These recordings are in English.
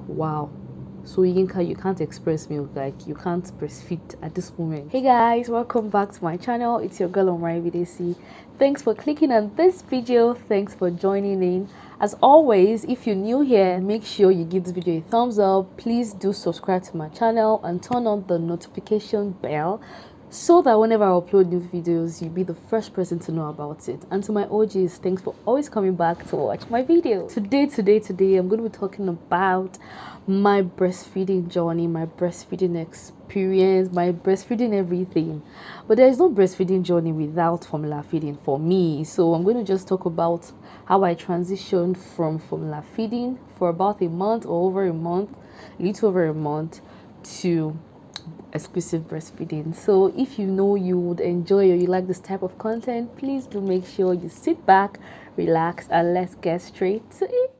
wow. So you can't express milk, like you can't breastfeed at this moment. Hey guys, welcome back to my channel. It's your girl Omari. Thanks for clicking on this video. Thanks for joining in. As always, if you're new here, make sure you give this video a thumbs up. Please do subscribe to my channel and turn on the notification bell so that whenever I upload new videos, you'll be the first person to know about it. And to my OGs, thanks for always coming back to watch my video. Today, I'm going to be talking about my breastfeeding journey, my breastfeeding experience, my breastfeeding everything. But there is no breastfeeding journey without formula feeding for me. So I'm going to just talk about how I transitioned from formula feeding for about a month or over a month, a little over a month, to exclusive breastfeeding. So if you know you would enjoy or you like this type of content, please do make sure you sit back, relax, and let's get straight to it.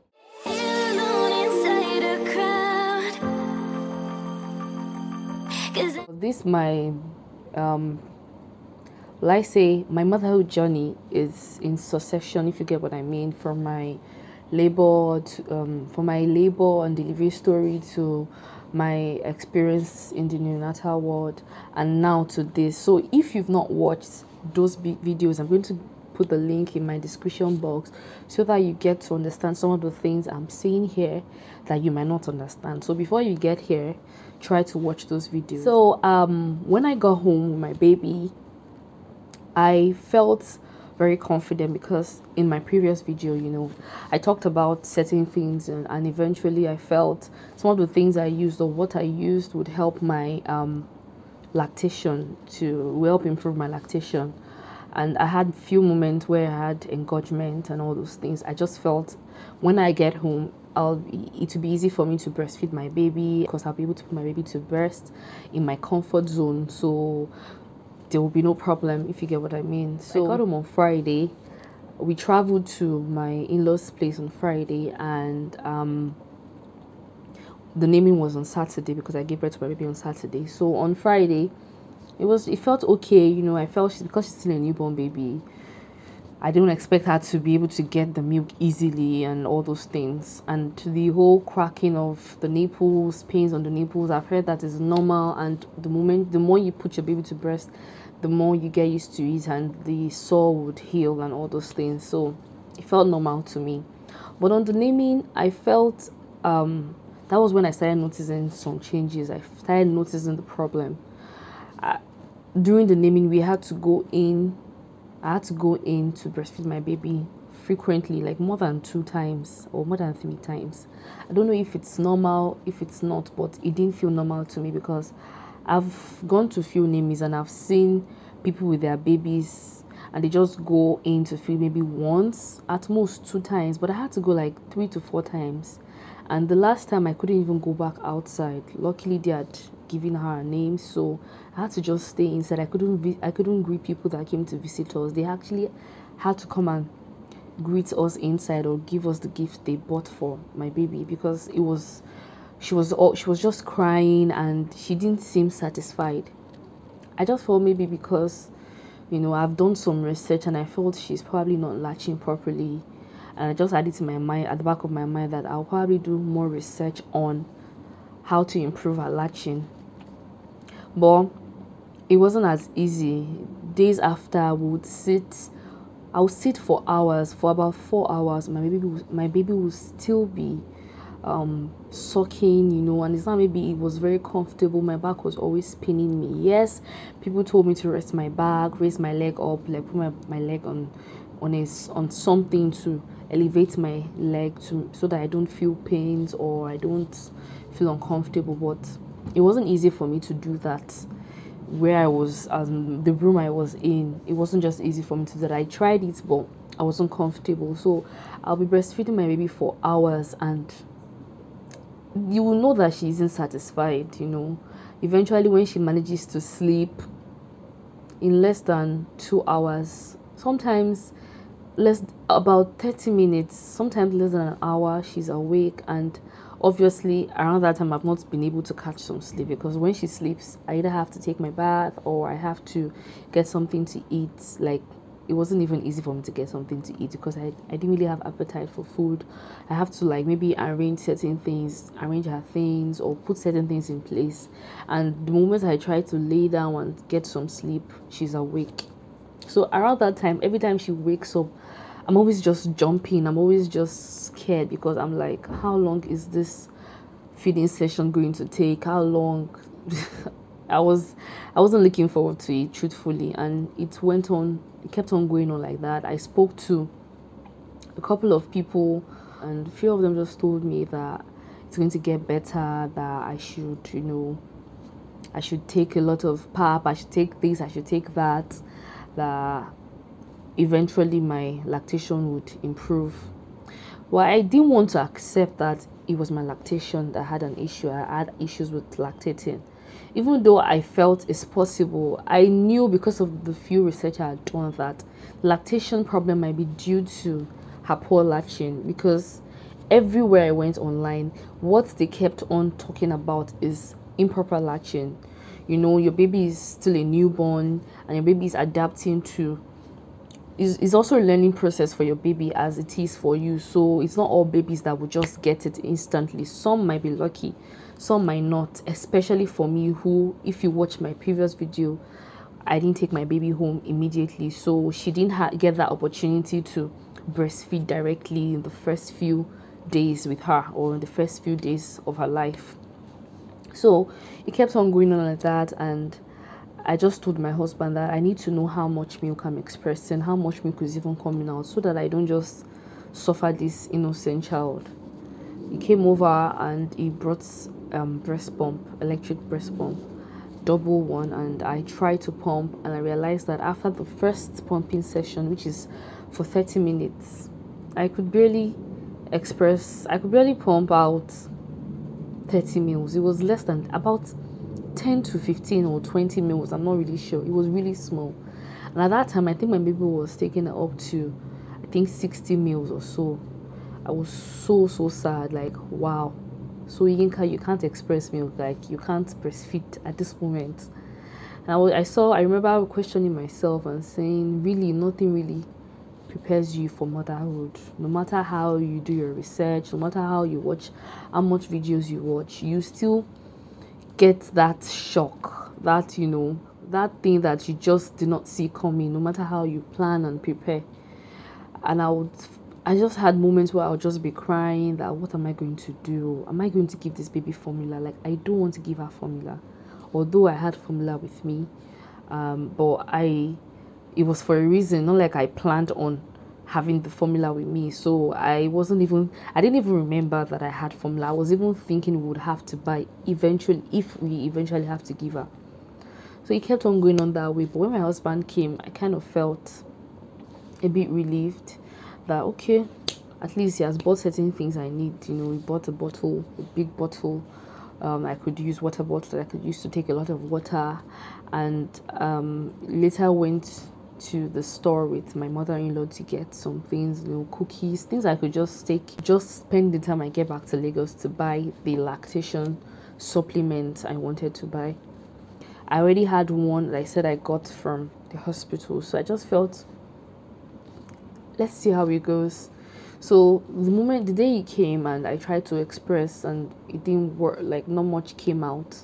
This my let's say my motherhood journey is in succession, if you get what I mean, from my labor to, from my labor and delivery story to my experience in the neonatal ward and now to this. So if you've not watched those big videos, I'm going to put the link in my description box so that you get to understand some of the things I'm saying here that you might not understand. So before you get here, try to watch those videos. So when I got home with my baby, I felt very confident because in my previous video, you know, I talked about certain things and eventually I felt some of the things I used or what I used would help my lactation, to help improve my lactation. And I had few moments where I had engorgement and all those things. I just felt when I get home, it will be easy for me to breastfeed my baby because I'll be able to put my baby to breast in my comfort zone. So there will be no problem, if you get what I mean. So I got home on Friday. We traveled to my in-laws' place on Friday, and the naming was on Saturday because I gave birth to my baby on Saturday. So on Friday, it felt okay, you know. I felt because she's still a newborn baby, I don't expect her to be able to get the milk easily and all those things. And the whole cracking of the nipples, pains on the nipples, I've heard that is normal. And the more you put your baby to breast, the more you get used to it and the sore would heal and all those things. So it felt normal to me. But on the naming, I felt that was when I started noticing some changes. I started noticing the problem. During the naming, I had to go in to breastfeed my baby frequently, like more than 2 times or more than 3 times. I don't know if it's normal, if it's not, but it didn't feel normal to me because I've gone to few namies and I've seen people with their babies and they just go in to feed maybe once, at most 2 times, but I had to go like 3 to 4 times. And the last time I couldn't even go back outside. Luckily they had given her a name, so I had to just stay inside. I couldn't greet people that came to visit us. They actually had to come and greet us inside or give us the gift they bought for my baby because she was just crying and she didn't seem satisfied. I just felt maybe because, you know, I've done some research and I felt she's probably not latching properly, and I just added to my mind, at the back of my mind, that I'll probably do more research on how to improve her latching. But it wasn't as easy. Days after, I would sit for hours, for about 4 hours. My baby would still be sucking, you know, and it's not maybe it was very comfortable. My back was always pinning me. Yes, people told me to rest my back, raise my leg up, like put my leg on something to elevate my leg so that I don't feel pains or I don't feel uncomfortable. But it wasn't easy for me to do that where I was, the room I was in. It wasn't just easy for me to do that. I tried it, but I wasn't comfortable. So I'll be breastfeeding my baby for hours and you will know that she isn't satisfied, you know. Eventually when she manages to sleep in less than 2 hours, sometimes about 30 minutes, sometimes less than an hour, she's awake. And obviously around that time I've not been able to catch some sleep because when she sleeps I either have to take my bath or I have to get something to eat, like it wasn't even easy for me to get something to eat because I didn't really have appetite for food. I have to like maybe arrange certain things, arrange her things, or put certain things in place. And the moment I try to lay down and get some sleep, she's awake. So around that time, every time she wakes up, I'm always just jumping. I'm always just scared because I'm like, how long is this feeding session going to take? How long? I was I wasn't looking forward to it, truthfully, and it went on. It kept on going on like that. I spoke to a couple of people, and a few of them just told me that it's going to get better. That I should, I should take a lot of pap. I should take this. I should take that. That eventually my lactation would improve. Well, I didn't want to accept that it was my lactation that had an issue. I had issues with lactating. Even though I felt it's possible, I knew because of the few research I had done that lactation problem might be due to her poor latching, because everywhere I went online, what they kept on talking about is improper latching. Your baby is still a newborn and your baby is adapting to is also a learning process for your baby as it is for you. So it's not all babies that will just get it instantly. Some might be lucky, some might not, especially for me, who, if you watch my previous video, I didn't take my baby home immediately, so she didn't get that opportunity to breastfeed directly in the first few days with her, or in the first few days of her life. So it kept on going on like that, and I just told my husband that I need to know how much milk I'm expressing, how much milk is even coming out, so that I don't just suffer this innocent child. He came over and he brought breast pump, electric breast pump, double one, and I tried to pump, and I realized that after the first pumping session, which is for 30 minutes, I could barely pump out 30 mils. It was less than about 10 to 15 or 20 mils. I'm not really sure. It was really small. And at that time, I think my baby was taking it up to, I think, 60 mils or so. I was so sad. Like, wow. So you can't express milk. Like, you can't breastfeed at this moment. And I remember questioning myself and saying, really, nothing really prepares you for motherhood. No matter how you do your research, no matter how much videos you watch, you still get that shock, that that thing that you just did not see coming, no matter how you plan and prepare. And I just had moments where I would just be crying that, what am I going to do? Am I going to give this baby formula? Like, I don't want to give her formula, although I had formula with me, but it was for a reason, not like I planned on having the formula with me. So I didn't even remember that I had formula. I was even thinking we would have to buy eventually, if we eventually have to give her. So it kept on going on that way. But when my husband came, I kind of felt a bit relieved that, okay, at least he has bought certain things I need. He bought a big bottle. I could use water bottle that I could use to take a lot of water, and later went to the store with my mother-in-law to get some things, cookies, things I could just spend the time I get back to Lagos to buy the lactation supplement I wanted to buy. I already had one that I said I got from the hospital, so I just felt, let's see how it goes. So the day he came and I tried to express and it didn't work, like not much came out.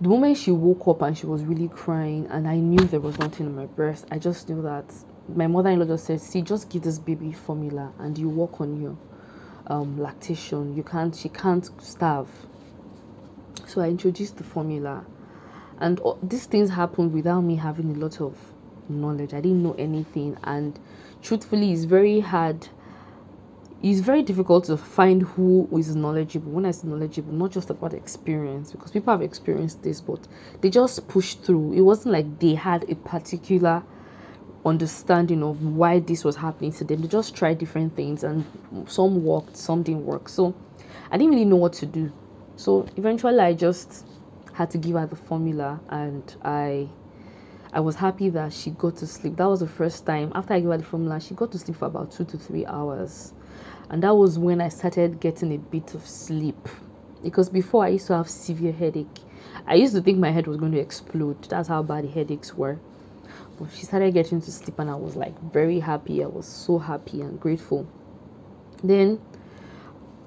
The moment she woke up and she was really crying and I knew there was nothing in my breast, I just knew that my mother-in-law just said, see, just give this baby formula and you work on your lactation. She can't starve. So I introduced the formula, and these things happened without me having a lot of knowledge. I didn't know anything, and truthfully, it's very hard. It's very difficult to find who is knowledgeable. When I say knowledgeable, not just about experience, because people have experienced this, but they just pushed through. It wasn't like they had a particular understanding of why this was happening to them. They just tried different things, and some worked, some didn't work. So I didn't really know what to do. So eventually, I just had to give her the formula, and I was happy that she got to sleep. That was the first time. After I gave her the formula, she got to sleep for about 2 to 3 hours. And that was when I started getting a bit of sleep. Because before, I used to have severe headache. I used to think my head was going to explode. That's how bad the headaches were. But she started getting to sleep, and I was like very happy. I was so happy and grateful. Then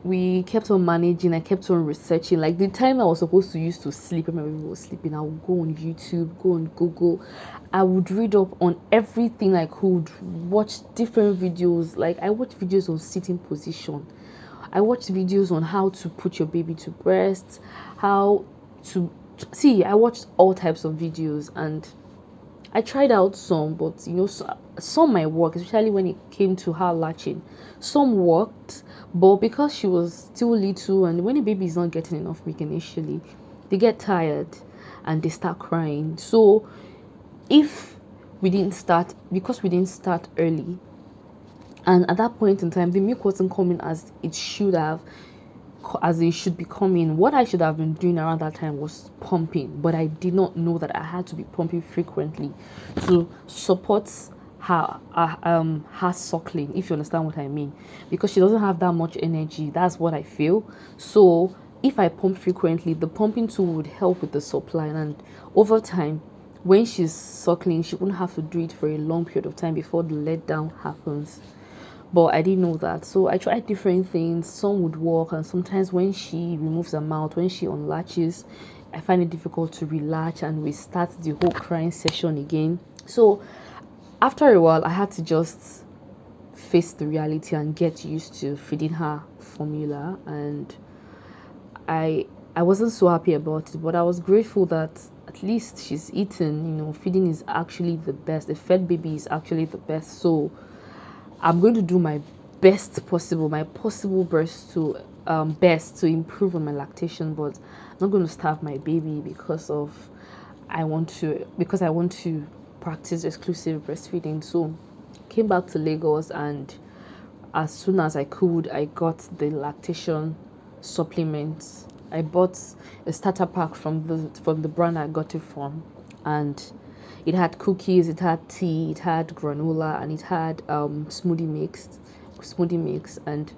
we kept on managing. I kept on researching. Like the time I was supposed to use to sleep when my baby was sleeping, I would go on YouTube, go on Google. I would read up on everything I could, watch different videos. Like I watched videos on sitting position. I watched videos on how to put your baby to breast, how to see. I watched all types of videos, and I tried out some, but some might work, especially when it came to her latching. Some worked, but because she was still little, and when a baby is not getting enough milk initially, they get tired and they start crying. So if because we didn't start early, and at that point in time, the milk wasn't coming as it should have, as it should be coming. What I should have been doing around that time was pumping, but I did not know that I had to be pumping frequently to support her suckling, if you understand what I mean, because she doesn't have that much energy. That's what I feel. So if I pump frequently, the pumping tool would help with the supply, and over time, when she's suckling, she wouldn't have to do it for a long period of time before the letdown happens. But I didn't know that, so I tried different things. Some would work, and sometimes when she removes her mouth, when she unlatches, I find it difficult to relatch, and we start the whole crying session again. So after a while, I had to just face the reality and get used to feeding her formula, and I wasn't so happy about it, but I was grateful that at least she's eating. Feeding is actually the best. A fed baby is actually the best. So I'm going to do my best possible, my possible best to improve on my lactation, but I'm not going to starve my baby because I want to practice exclusive breastfeeding. So came back to Lagos, and as soon as I could, I got the lactation supplements. I bought a starter pack from the brand I got it from, and it had cookies, it had tea, it had granola, and it had smoothie mix. And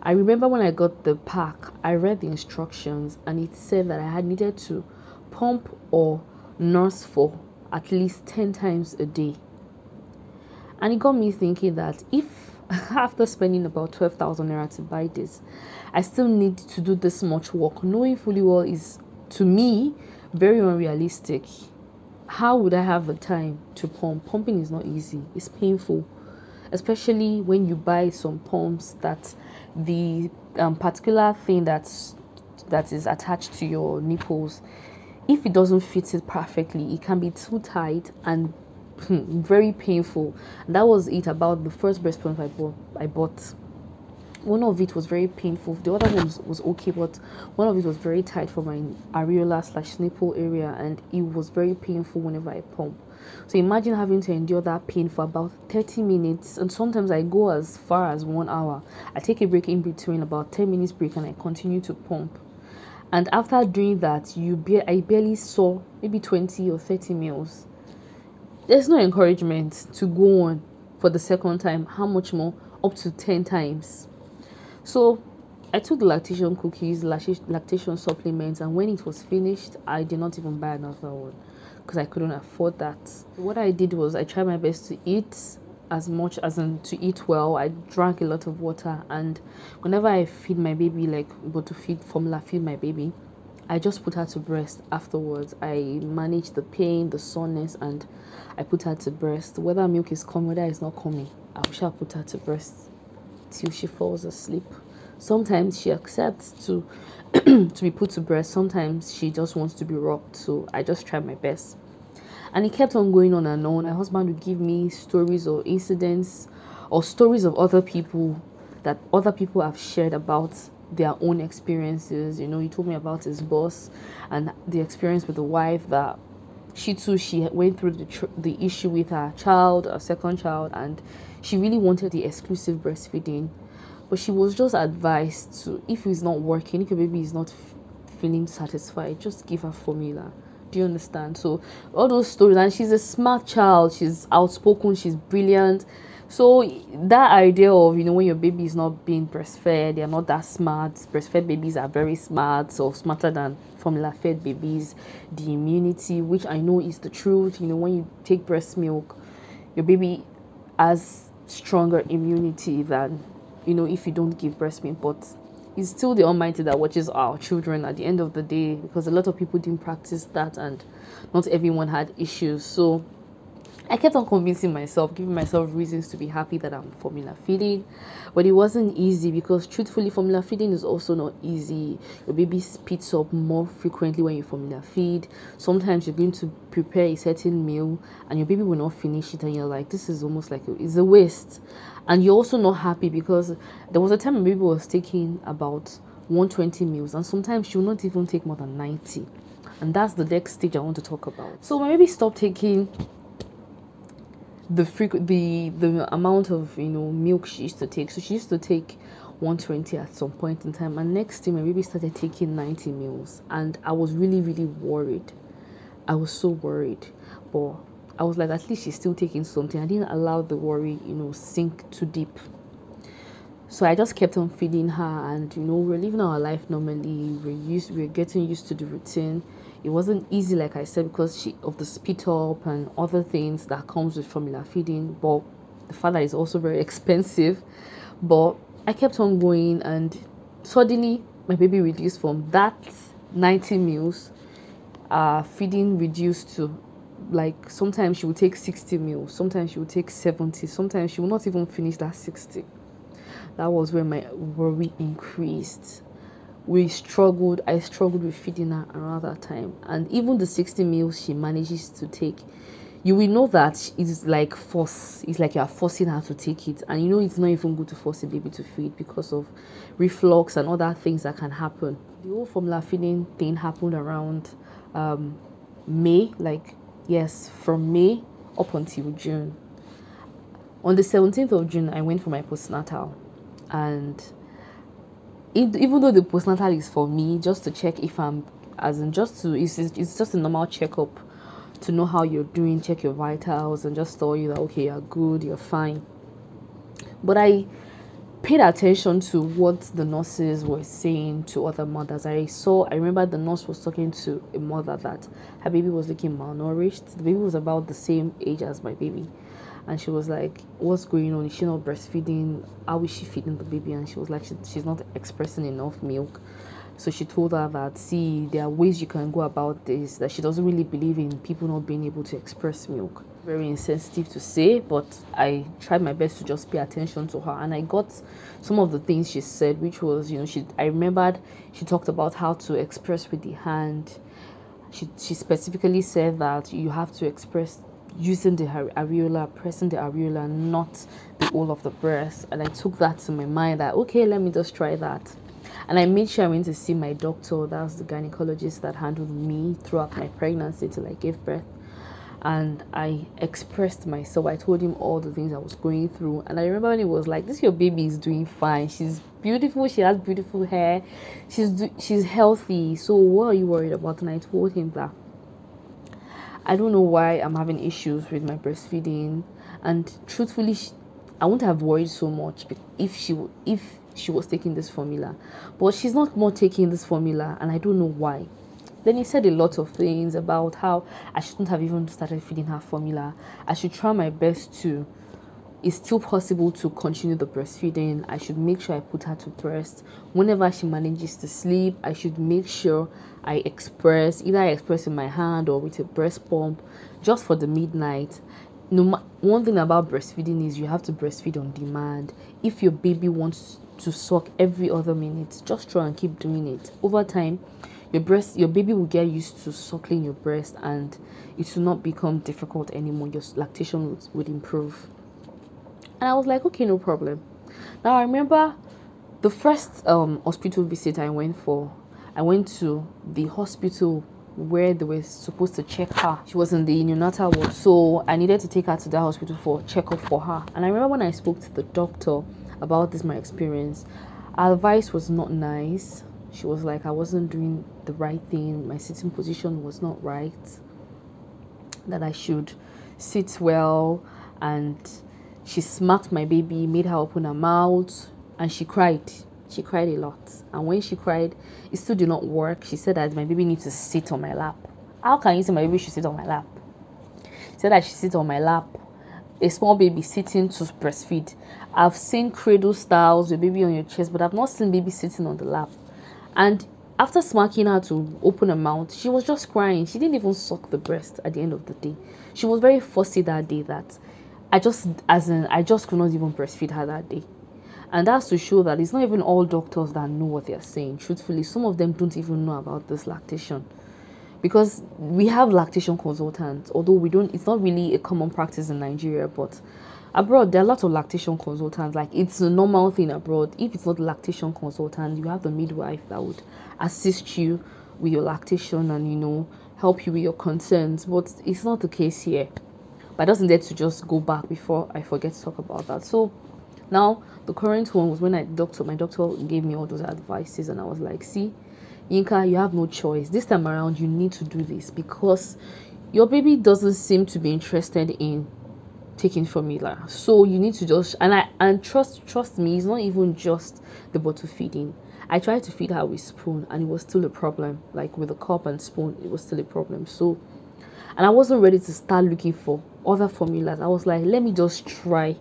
I remember when I got the pack, I read the instructions, and it said that I had needed to pump or nurse for at least 10 times a day. And it got me thinking that if after spending about 12,000 naira to buy this, I still need to do this much work, knowing fully well is, to me, very unrealistic. How would I have the time to pump? Pumping is not easy. It's painful, especially when you buy some pumps that the particular thing that is attached to your nipples, if it doesn't fit it perfectly, it can be too tight and very painful. And that was it about the first breast pump I bought. One of it was very painful. The other one was okay, but one of it was very tight for my areola/nipple area, and it was very painful whenever I pump. So imagine having to endure that pain for about 30 minutes, and sometimes I go as far as 1 hour. I take a break in between, about 10 minutes break, and I continue to pump. And after doing that, I barely saw maybe 20 or 30 mils. There's no encouragement to go on for the second time. How much more? Up to 10 times. So I took the lactation cookies, lactation supplements, and when it was finished, I did not even buy another one because I couldn't afford that. What I did was I tried my best to eat as much as to eat well. I drank a lot of water, and whenever I feed my baby, feed my baby, I just put her to breast afterwards. I manage the pain, the soreness, and I put her to breast. Whether milk is coming, whether it's not coming, I shall put her to breast till she falls asleep. Sometimes she accepts to to be put to breast. Sometimes she just wants to be rocked. So I just try my best. And it kept on going on and on. My husband would give me stories or incidents or stories of other people that other people have shared about their own experiences. He told me about his boss and the experience with the wife that she went through the issue with her second child, and she really wanted the exclusive breastfeeding, but she was just advised to, if it's not working, if your baby is not feeling satisfied, just give her formula. Do you understand? So all those stories, and she's a smart child, she's outspoken, she's brilliant. So that idea of, when your baby is not being breastfed, they're not that smart. Breastfed babies are very smart, so smarter than formula fed babies. The immunity, which I know is the truth, when you take breast milk, your baby has stronger immunity than, if you don't give breast milk. But it's still the Almighty that watches our children at the end of the day, because a lot of people didn't practice that and not everyone had issues. So I kept on convincing myself, giving myself reasons to be happy that I'm formula feeding. But it wasn't easy, because truthfully, formula feeding is also not easy. Your baby spits up more frequently when you formula feed. Sometimes you're going to prepare a certain meal and your baby will not finish it, and you're like, this is almost like it's a waste. And you're also not happy, because there was a time my baby was taking about 120 meals, and sometimes she will not even take more than 90. And that's the next stage I want to talk about. So my baby stopped taking the amount of milk she used to take. So she used to take 120 at some point in time, and next thing my baby started taking 90 meals, and I was really, really worried. I was so worried, but I was like, at least she's still taking something. I didn't allow the worry sink too deep. So I just kept on feeding her, and we're living our life normally. We're getting used to the routine. It wasn't easy, like I said, because of the spit up and other things that comes with formula feeding. But the father is also very expensive. But I kept on going, and suddenly my baby reduced from that 90 meals. Feeding reduced to, like, sometimes she would take 60 meals, sometimes she would take 70, sometimes she would not even finish that 60. That was where my worry increased. I struggled with feeding her around that time. And even the 60 meals she manages to take, you will know that it's like force. It's like you're forcing her to take it. And it's not even good to force a baby to feed, because of reflux and other things that can happen. The whole formula feeding thing happened around May. Yes, from May up until June. On the 17th of June, I went for my postnatal. And even though the postnatal is for me, just to check if I'm, it's just a normal checkup to know how you're doing, check your vitals, and just tell you that, okay, you're good, you're fine. But I paid attention to what the nurses were saying to other mothers. I remember the nurse was talking to a mother that her baby was looking malnourished. The baby was about the same age as my baby. And she was like, what's going on? Is she not breastfeeding? How is she feeding the baby? And she was like, she's not expressing enough milk. So she told her that, see, there are ways you can go about this, that she doesn't really believe in people not being able to express milk. Very insensitive to say, but I tried my best to just pay attention to her. And I got some of the things she said, which was, I remembered she talked about how to express with the hand. She specifically said that you have to express using the areola, pressing the areola, not the whole of the breast. And I took that to my mind that, okay, let me just try that. And I made sure I went to see my doctor. That's the gynecologist that handled me throughout my pregnancy till I gave birth. And I expressed myself. I told him all the things I was going through. And I remember when he was like, this your baby is doing fine. She's beautiful. She has beautiful hair. She's healthy. So what are you worried about? And I told him that I don't know why I'm having issues with my breastfeeding. And truthfully, I wouldn't have worried so much if she was taking this formula. But she's not more taking this formula, and I don't know why. Then he said a lot of things about how I shouldn't have even started feeding her formula. I should try my best to. It's still possible to continue the breastfeeding. I should make sure I put her to breast. Whenever she manages to sleep, I should make sure I express in my hand or with a breast pump, just for the midnight. One thing about breastfeeding is you have to breastfeed on demand. If your baby wants to suck every other minute, just try and keep doing it. Over time, your baby will get used to suckling your breast, and it will not become difficult anymore. Your lactation would improve. And I was like, okay, no problem. Now I remember the first hospital visit I went for. I went to the hospital where they were supposed to check her. She was in the neonatal ward, so I needed to take her to that hospital for a checkup for her. And I remember when I spoke to the doctor about my experience, her advice was not nice. She was like, I wasn't doing the right thing. My sitting position was not right. That I should sit well and She smacked my baby, made her open her mouth, and she cried. She cried a lot. And when she cried, it still did not work. She said that my baby needs to sit on my lap. How can you say my baby should sit on my lap? She said that she sit on my lap. A small baby sitting to breastfeed. I've seen cradle styles with baby on your chest, but I've not seen baby sitting on the lap. And after smacking her to open her mouth, she was just crying. She didn't even suck the breast at the end of the day. She was very fussy that day that I just could not even breastfeed her that day. And that's to show that it's not even all doctors that know what they're saying. Truthfully, some of them don't even know about this lactation. Because we have lactation consultants, although it's not really a common practice in Nigeria, but abroad there are lots of lactation consultants. Like, it's a normal thing abroad. If it's not a lactation consultant, you have the midwife that would assist you with your lactation and help you with your concerns. But it's not the case here. But I doesn't dare to just go back before I forget to talk about that. So now the current one was when my doctor gave me all those advices, and I was like, see, Yinka, you have no choice. This time around, you need to do this because your baby doesn't seem to be interested in taking formula. So you need to just trust me, it's not even just the bottle feeding. I tried to feed her with spoon, and it was still a problem. Like with a cup and spoon, it was still a problem. So, and I wasn't ready to start looking for other formulas. I was like, let me just try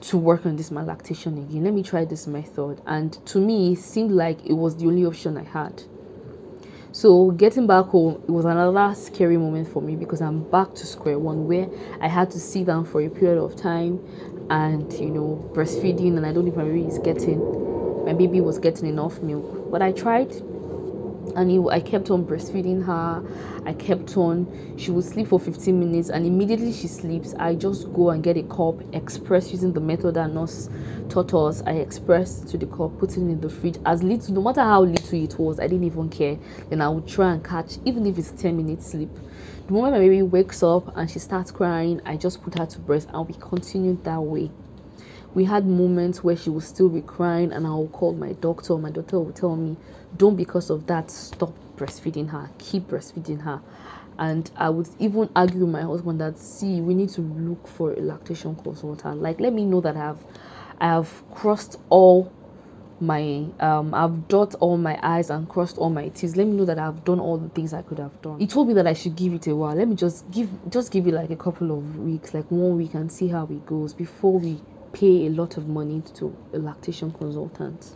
to work on this my lactation again. Let me try this method. And to me, it seemed like it was the only option I had. So getting back home, it was another scary moment for me because I'm back to square one, where I had to sit down for a period of time and breastfeeding, and I don't know if my baby was getting enough milk. But I tried, and I kept on breastfeeding her. She would sleep for 15 minutes, and immediately she sleeps, I just go and get a cup, express using the method that nurse taught us. I express to the cup, put it in the fridge, as little, no matter how little it was, I didn't even care. Then I would try and catch, even if it's 10 minutes sleep. The moment my baby wakes up and she starts crying, I just put her to breast, and we continued that way. We had moments where she would still be crying, and I would call my doctor. My doctor would tell me, don't, because of that, stop breastfeeding her, keep breastfeeding her. And I would even argue with my husband that, see, we need to look for a lactation consultant. Like, let me know that I have crossed all my I've dotted all my I's and crossed all my T's. Let me know that I've done all the things I could have done. He told me that I should give it a while. Let me just give it like a couple of weeks, like 1 week, and see how it goes before we pay a lot of money to a lactation consultant.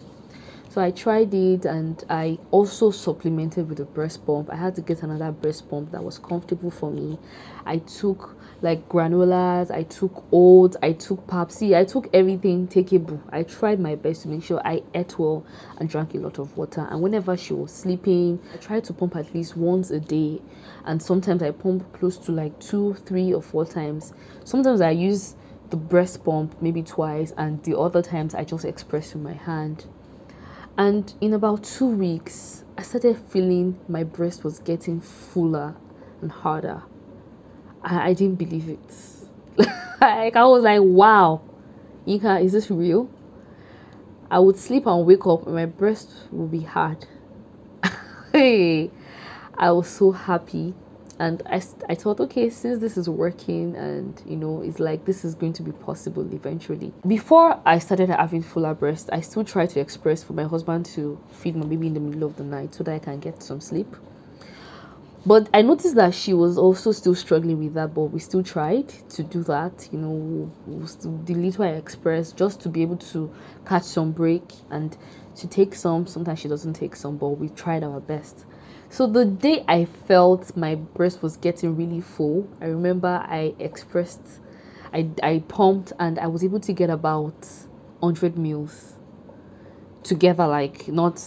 So I tried it, and I also supplemented with a breast pump. I had to get another breast pump that was comfortable for me. I took like granolas, I took oats, I took Pepsi, I took everything takeable. I tried my best to make sure I ate well and drank a lot of water. And whenever she was sleeping, I tried to pump at least once a day, and sometimes I pump close to like 2, 3, or 4 times. Sometimes I use the breast pump maybe twice, and the other times I just express with my hand. And in about 2 weeks, I started feeling my breast was getting fuller and harder. I didn't believe it. Like, I was like, wow, Yinka, is this real? I would sleep and wake up and my breast would be hard. Hey, I was so happy. And I thought, okay, since this is working, and it's like this is going to be possible eventually. Before I started having fuller breast, I still tried to express for my husband to feed my baby in the middle of the night so that I can get some sleep. But I noticed that she was also still struggling with that, but we still tried to do that. The little I expressed, just to be able to catch some break, and to take some. Sometimes she doesn't take some, but we tried our best. So the day I felt my breast was getting really full, I remember I pumped, and I was able to get about 100 mils together, like not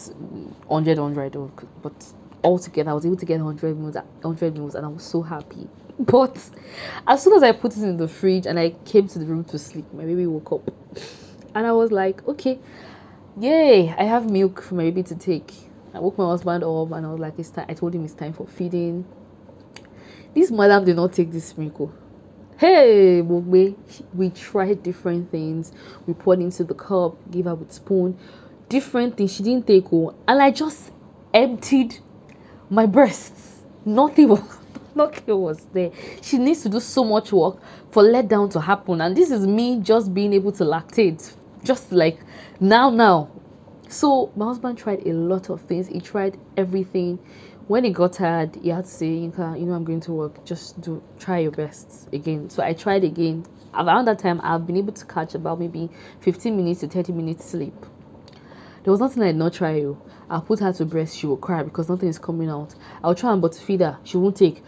100, but all together I was able to get 100 mils, and I was so happy. But as soon as I put it in the fridge and I came to the room to sleep, my baby woke up, and I was like, okay, yay, I have milk for my baby to take. I woke my husband up, and I was like, it's time. I told him it's time for feeding. This madam did not take this milk. Hey, we tried different things. We poured into the cup, gave her with spoon, different things. She didn't take, and I just emptied my breasts. Nothing was No care was there. She needs to do so much work for letdown to happen. And this is me just being able to lactate. Just like now. So my husband tried a lot of things. He tried everything. When he got tired, he had to say, I'm going to work. Just try your best again. So I tried again. Around that time, I've been able to catch about maybe 15 minutes to 30 minutes sleep. There was nothing I did not try. I'll put her to breast, she will cry because nothing is coming out. I'll try and but feed her, she won't take.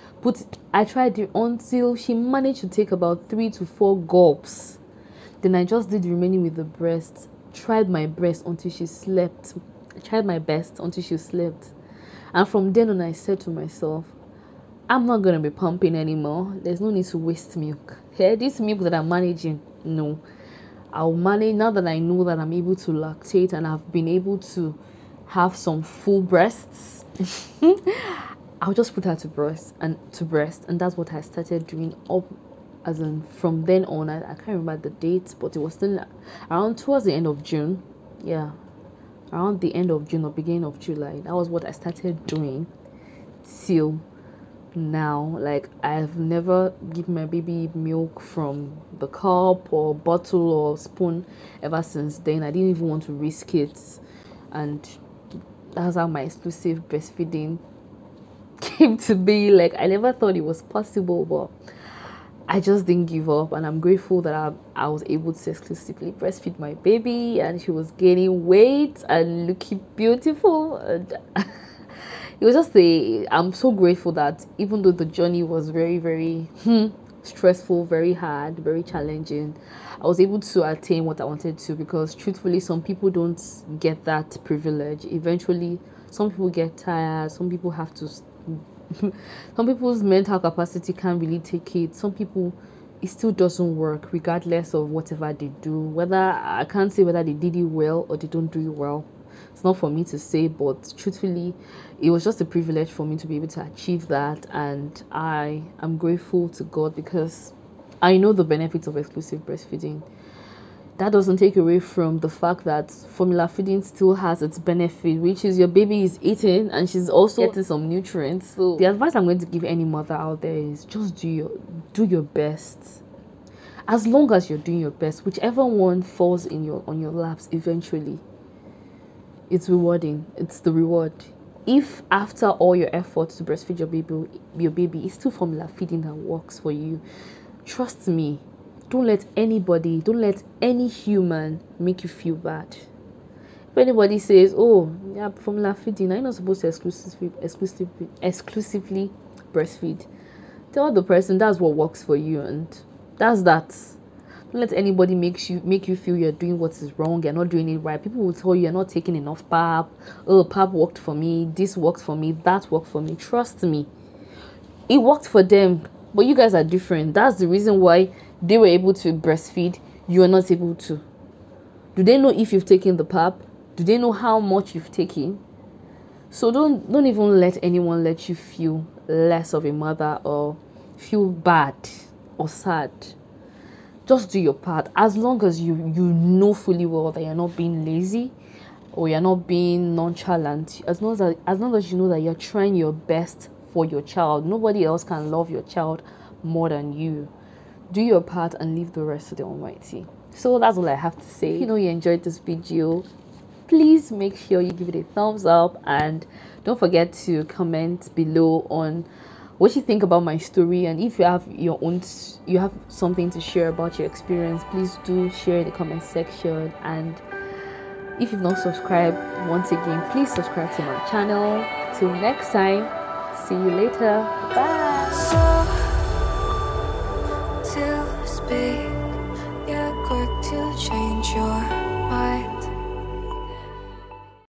I tried it until she managed to take about 3 to 4 gulps. Then I just did the remaining with the breast. Tried my best until she slept. I tried my best until she slept. And from then on, I said to myself, I'm not going to be pumping anymore. There's no need to waste milk. Hey, this milk that I'm managing, no. I'll manage now that I know that I'm able to lactate and I've been able to have some full breasts. I'll just put her to breast, and that's what I started doing up as in from then on. I can't remember the date, but it was still around towards the end of June. Yeah, around the end of June or beginning of July. That was what I started doing till now. Like, I've never given my baby milk from the cup or bottle or spoon ever since then. I didn't even want to risk it, and that's how my exclusive breastfeeding came to be. Like, I never thought it was possible, but I just didn't give up, and I'm grateful that I was able to exclusively breastfeed my baby, and she was gaining weight and looking beautiful. And it was just I'm so grateful that even though the journey was very, very stressful, very hard, very challenging, I was able to attain what I wanted to, because truthfully, some people don't get that privilege. Eventually, some people get tired, some people have to some people's mental capacity can't really take it. Some people, it still doesn't work regardless of whatever they do. Whether I can't say whether they did it well or they don't do it well. It's not for me to say, but truthfully, it was just a privilege for me to be able to achieve that, and I am grateful to God because I know the benefits of exclusive breastfeeding. That doesn't take away from the fact that formula feeding still has its benefit, which is your baby is eating and she's also getting some nutrients. So the advice I'm going to give any mother out there is just do your best. As long as you're doing your best, whichever one falls on your laps eventually, it's rewarding. It's the reward. If after all your efforts to breastfeed your baby, it's still formula feeding that works for you, trust me, don't let any human make you feel bad. If anybody says, oh yeah, formula feeding, I'm not supposed to exclusively breastfeed, tell the person that's what works for you, and that's that. Don't let anybody make you feel you're doing what is wrong, you're not doing it right. People will tell you you're not taking enough pap. Oh, pap worked for me, this worked for me, that worked for me. Trust me, it worked for them, but you guys are different. That's the reason why they were able to breastfeed, you are not able to. Do they know if you've taken the pap? Do they know how much you've taken? So don't even let anyone let you feel less of a mother or feel bad or sad. Just do your part. As long as you know fully well that you're not being lazy or you're not being nonchalant, as long as you know that you're trying your best for your child. Nobody else can love your child more than you. Do your part and leave the rest to the Almighty. So that's all I have to say. If you enjoyed this video, please make sure you give it a thumbs up, and don't forget to comment below on what you think about my story, and if you have something to share about your experience, please do share in the comment section. And if you've not subscribed, once again, please subscribe to my channel. Till next time, see you later. Bye. To speak